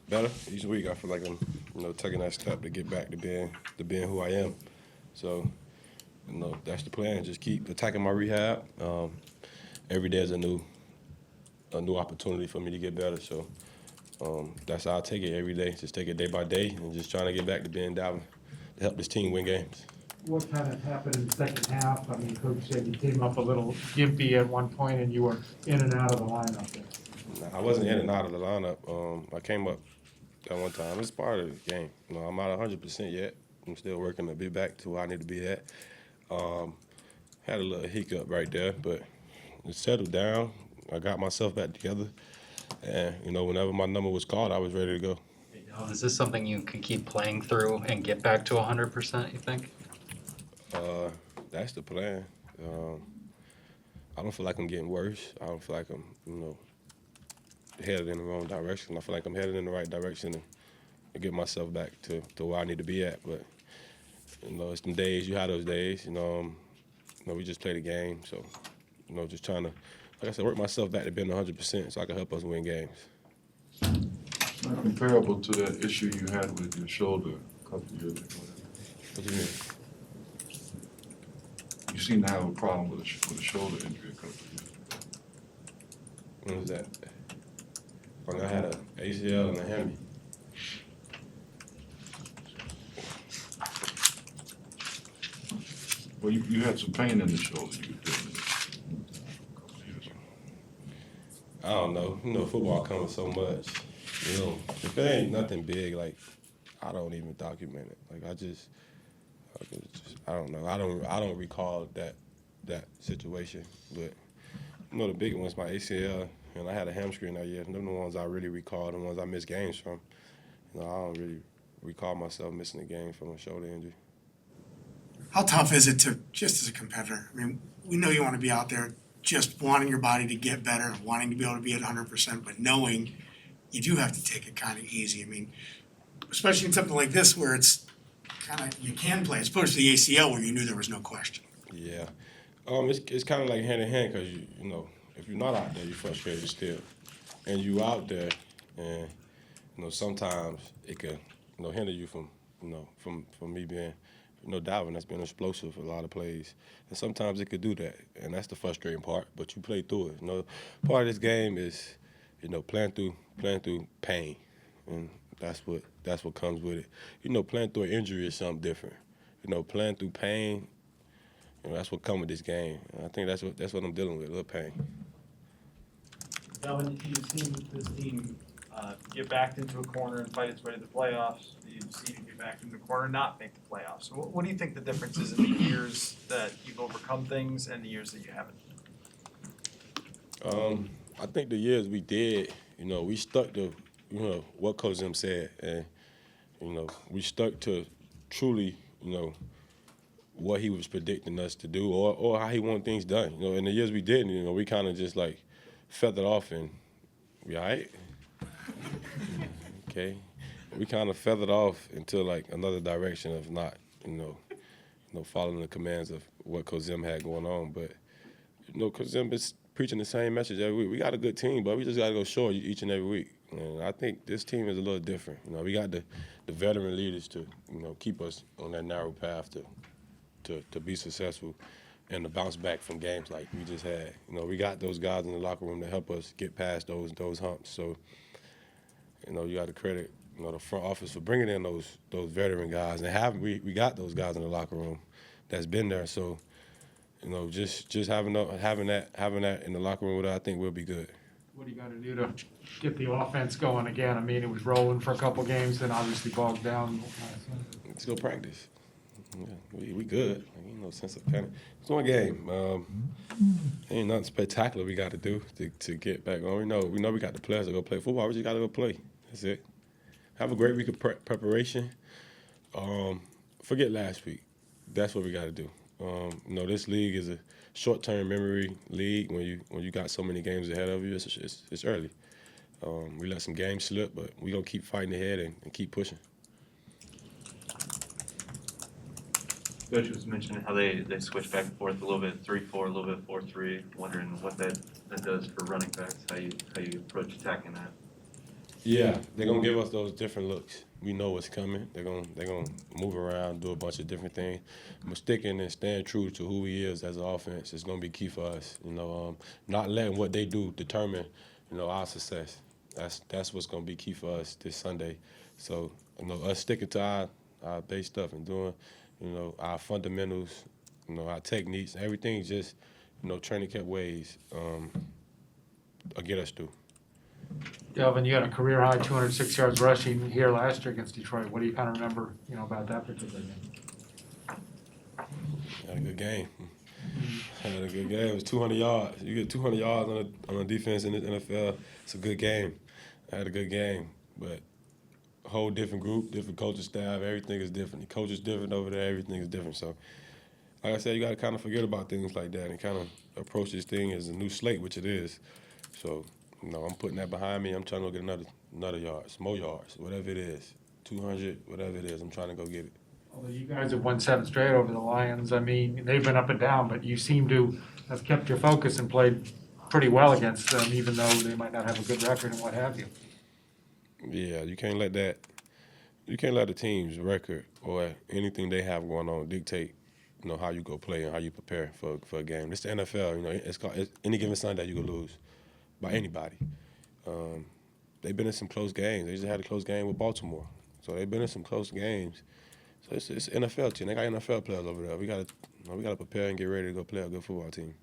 Better each week. I feel like I'm, taking that step to get back to being who I am. So, that's the plan. Just keep attacking my rehab. Every day is a new opportunity for me to get better. So, that's how I take it every day. Just take it day by day, and just trying to get back to being Dalvin to help this team win games. What kind of happened in the second half? I mean, Coach said you came up a little gimpy at one point, and you were in and out of the lineup there. I wasn't in and out of the lineup. I came up at one time. It's part of the game. I'm not 100% yet. I'm still working to be back to where I need to be at. Had a little hiccup right there, but it settled down. I got myself back together. And, whenever my number was called, I was ready to go. Is this something you can keep playing through and get back to 100%, you think? That's the plan. I don't feel like I'm getting worse. I don't feel like I'm, headed in the wrong direction. I feel like I'm headed in the right direction to get myself back to where I need to be at. But, it's them days. You have those days. We just play the game. So, just trying to, like I said, work myself back to being 100% so I can help us win games. Not comparable to that issue you had with your shoulder a couple of years ago. What do you mean? You seem to have a problem with a shoulder injury a couple of years ago. When was that? When I had an ACL and a hammy. Well, you had some pain in the shoulder you were dealing with a couple of years ago. I don't know. Football comes so much. If it ain't nothing big, like, I don't even document it. Like, I don't know. I don't recall that situation. But, the big one's my ACL, and I had a hamstring that year. Them the ones I really recall, the ones I missed games from. I don't really recall myself missing a game from a shoulder injury. How tough is it to, just as a competitor, I mean, we know you want to be out there just wanting your body to get better, wanting to be able to be at 100%, but knowing you do have to take it kind of easy. I mean, especially in something like this where it's kind of, you can play, as opposed to the ACL where you knew there was no question. Yeah. It's kind of like hand in hand because, if you're not out there, you're frustrated still. And you out there, and, sometimes it can, hinder you from me being, Dalvin that's been explosive for a lot of plays. And sometimes it could do that, and that's the frustrating part, but you play through it. Part of this game is, playing through pain, and that's what comes with it. Playing through an injury is something different. Playing through pain, that's what comes with this game. And I think that's what I'm dealing with, a little pain. Dalvin, you've seen this team get backed into a corner and fight its way to the playoffs. You've seen it get backed into a corner and not make the playoffs. So what do you think the difference is in the years that you've overcome things and the years that you haven't? I think the years we did, we stuck to, what Coach Zim said. And, we stuck to truly, what he was predicting us to do or how he wanted things done. In the years we didn't, we kind of just like feathered off and we all right. Okay. We kind of feathered off into like another direction of not, following the commands of what Coach Zim had going on. But, Coach Zim is preaching the same message every week. We got a good team, but we just got to go short each and every week. And I think this team is a little different. We got the veteran leaders to, keep us on that narrow path to be successful and to bounce back from games like we just had. We got those guys in the locker room to help us get past those humps. So, you got to credit, the front office for bringing in those veteran guys. And we got those guys in the locker room that's been there. So, just having that in the locker room with us, I think we'll be good. What do you got to do to get the offense going again? I mean, it was rolling for a couple games, then obviously bogged down. Let's go practice. Yeah, we good. Ain't no sense of panic. It's one game. Ain't nothing spectacular we got to do to get back on. We know we got the players to go play football. We just got to go play. That's it. Have a great week of preparation. Forget last week. That's what we got to do. This league is a short-term memory league. When you got so many games ahead of you, it's early. We let some games slip, but we gonna keep fighting ahead and keep pushing. Coach was mentioning how they switch back and forth a little bit, 3-4, a little bit 4-3. Wondering what that does for running backs, how you approach attacking that. Yeah, they're gonna give us those different looks. We know what's coming. They're gonna move around, do a bunch of different things. But sticking and staying true to who he is as an offense is gonna be key for us. Not letting what they do determine, our success. That's what's gonna be key for us this Sunday. So, us sticking to our base stuff and doing, our fundamentals, our techniques, everything just, training kept ways, will get us through. Dalvin, you had a career high 206 yards rushing here last year against Detroit. What do you kind of remember, about that particular game? Had a good game. Had a good game. It was 200 yards. You get 200 yards on a defense in the NFL, it's a good game. I had a good game, but a whole different group, different coaching staff, everything is different. The coach is different over there, everything is different. So, like I said, you got to kind of forget about things like that and kind of approach this thing as a new slate, which it is. So, I'm putting that behind me. I'm trying to go get another yards, more yards, whatever it is, 200, whatever it is. I'm trying to go get it. Although you guys have won 7 straight over the Lions, I mean, they've been up and down, but you seem to have kept your focus and played pretty well against them, even though they might not have a good record and what have you. Yeah, you can't let the team's record or anything they have going on dictate, how you go play and how you prepare for a game. It's the NFL, it's any given Sunday you can lose by anybody. They've been in some close games. They just had a close game with Baltimore. So they've been in some close games. So it's an NFL team. They got NFL players over there. We gotta prepare and get ready to go play a good football team.